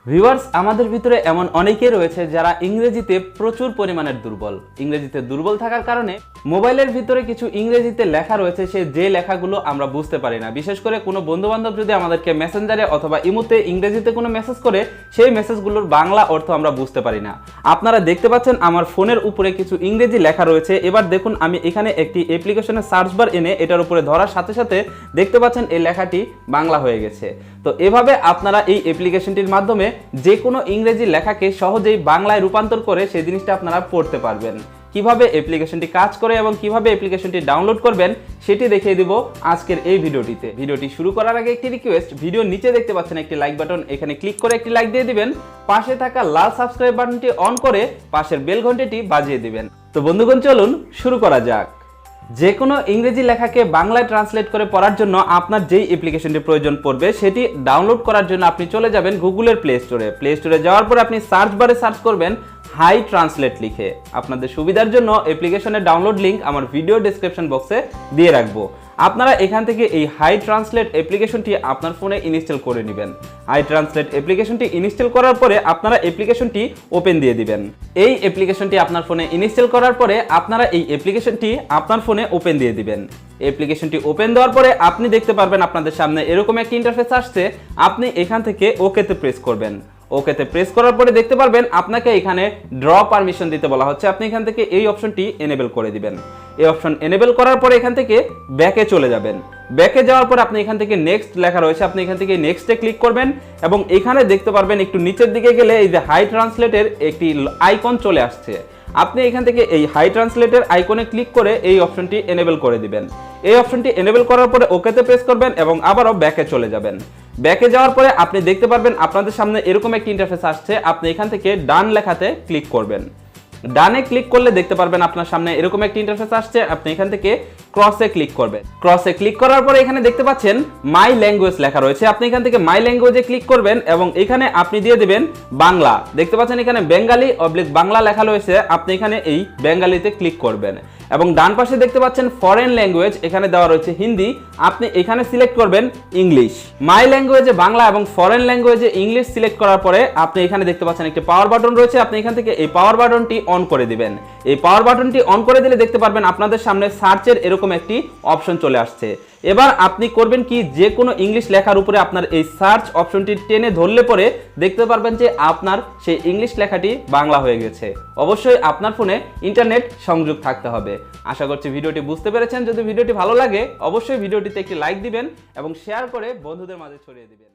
Viewers, আমাদের ভিতরে এমন অনেকেই রয়েছে যারা ইংরেজিতে প্রচুর পরিমাণের দুর্বল। ইংরেজিতে দুর্বল থাকার কারণে মোবাইলের ভিতরে কিছু ইংরেজিতে লেখা রয়েছে, যে লেখাগুলো আমরা বুঝতে পারি না। বিশেষ করে কোনো বন্ধুবান্ধব যদি আমাদেরকে মেসেঞ্জারে অথবা ইমোতে ইংরেজিতে কোনো মেসেজ করে, সেই মেসেজগুলোর বাংলা অর্থ আমরা বুঝতে পারি না। আপনারা দেখতে পাচ্ছেন আমার ফোনের উপরে কিছু ইংরেজি লেখা রয়েছে। এবার দেখুন, আমি এখানে একটি অ্যাপ্লিকেশনের সার্চ বার এনে এটার উপরে ধরার সাথে সাথে দেখতে পাচ্ছেন এই লেখাটি বাংলা হয়ে গেছে। তো এভাবে আপনারা এই অ্যাপ্লিকেশনটির মাধ্যমে যে কোনো ইংরেজি লেখাকে সহজেই বাংলায় রূপান্তর করে সেই জিনিসটা আপনারা পড়তে পারবেন। কিভাবে অ্যাপ্লিকেশনটি কাজ করে এবং কিভাবে অ্যাপ্লিকেশনটি ডাউনলোড করবেন সেটি দেখিয়ে দিব আজকের এই ভিডিওটিতে। ভিডিওটি শুরু করার আগে একটি রিকোয়েস্ট, ভিডিওর নিচে দেখতে পাচ্ছেন একটি লাইক বাটন, এখানে ক্লিক করে একটি লাইক দিয়ে দিবেন। পাশে থাকা লাল সাবস্ক্রাইব বাটনটি অন করে পাশের বেল ঘন্টিটি বাজিয়ে দিবেন। তো বন্ধুগণ, চলুন শুরু করা যাক। যে কোনো ইংরেজি লেখাকে বাংলায় ট্রান্সলেট করে পড়ার জন্য আপনার যেই অ্যাপ্লিকেশনটি প্রয়োজন পড়বে সেটি ডাউনলোড করার জন্য আপনি চলে যাবেন গুগলের প্লে স্টোরে যাওয়ার পর আপনি সার্চ বারে সার্চ করবেন হাই ট্রান্সলেট লিখে। আপনাদের সুবিধার জন্য অ্যাপ্লিকেশনের ডাউনলোড লিংক আমার ভিডিও ডেসক্রিপশন বক্সে দিয়ে রাখবো। আপনারা এখান থেকে এই হাই ট্রান্সলেট অ্যাপ্লিকেশনটি আপনার ফোনে ইনস্টল করে নেবেন। হাই ট্রান্সলেট অ্যাপ্লিকেশনটি ইনস্টল করার পরে আপনারা অ্যাপ্লিকেশনটি ওপেন দিয়ে দিবেন। এই অ্যাপ্লিকেশনটি আপনার ফোনে ইনস্টল করার পরে আপনারা এই অ্যাপ্লিকেশনটি আপনার ফোনে ওপেন দিয়ে দিবেন। অ্যাপ্লিকেশনটি ওপেন দেওয়ার পরে আপনি দেখতে পারবেন আপনাদের সামনে এরকম একটি ইন্টারফেস আসছে। আপনি এখান থেকে ওকেতে প্রেস করবেন। ওকেতে প্রেস করার পরে দেখতে পারবেন আপনাকে এখানে ড্র পারমিশন দিতে বলা হচ্ছে। আপনি এখান থেকে এই অপশনটি এনেবল করে দিবেন। এই অপশন এনেবল করার পরে এখান থেকে ব্যাকে চলে যাবেন। ব্যাকে যাওয়ার পর আপনি এখান থেকে নেক্সট লেখা রয়েছে, আপনি এখান থেকে নেক্সটে ক্লিক করবেন এবং এখানে দেখতে পারবেন একটু নিচের দিকে গেলে এই যে হাই ট্রান্সলেটের একটি আইকন চলে আসছে। আপনি এখান থেকে এই হাই ট্রান্সলেটের আইকনে ক্লিক করে এই অপশনটি এনেবল করে দিবেন। এই অপশনটি এনেবল করার পরে ওকেতে প্রেস করবেন এবং আবারও ব্যাকে চলে যাবেন। ব্যাকে যাওয়ার পরে আপনি দেখতে পারবেন আপনাদের সামনে এরকম একটি ইন্টারফেস আসছে। আপনি এখান থেকে ডান লেখাতে ক্লিক করবেন। ডানে ক্লিক করলে দেখতে পারবেন আপনার সামনে এরকম একটি ইন্টারফেস আসছে। আপনি এখান থেকে ক্রসে ক্লিক করবেন। ক্রসে ক্লিক করার পরে এখানে দেখতে পাচ্ছেন মাই ল্যাঙ্গুয়েজ লেখা রয়েছে। আপনি এখান থেকে মাই ল্যাঙ্গুয়েজে ক্লিক করবেন এবং এখানে আপনি দিয়ে দিবেন বাংলা। দেখতে পাচ্ছেন এখানে বেঙ্গালি বাংলা লেখা রয়েছে। আপনি এখানে এই বেঙ্গালিতে ক্লিক করবেন এবং ডান পাশে দেখতে পাচ্ছেন ফরেন ল্যাঙ্গুয়েজ, এখানে দেওয়া রয়েছে হিন্দি। আপনি এখানে সিলেক্ট করবেন ইংলিশ। মাই ল্যাঙ্গুয়েজে বাংলা এবং ফরেন ল্যাঙ্গুয়েজে ইংলিশ সিলেক্ট করার পরে আপনি এখানে দেখতে পাচ্ছেন একটি পাওয়ার বাটন রয়েছে। আপনি এখান থেকে এই পাওয়ার বাটনটি অন করে দিবেন। এই পাওয়ার বাটনটি অন করে দিলে দেখতে পারবেন আপনাদের সামনে সার্চের এরকম একটি অপশন চলে আসছে। এবার আপনি করবেন কি, যে কোনো ইংলিশ লেখার উপরে আপনার এই সার্চ অপশনটি টেনে ধরলে পরে দেখতে পারবেন যে আপনার সেই ইংলিশ লেখাটি বাংলা হয়ে গেছে। অবশ্যই আপনার ফোনে ইন্টারনেট সংযোগ থাকতে হবে। আশা করছি ভিডিওটি বুঝতে পেরেছেন। যদি ভিডিওটি ভালো লাগে অবশ্যই ভিডিওটিতে একটি লাইক দিবেন এবং শেয়ার করে বন্ধুদের মাঝে ছড়িয়ে দিবেন।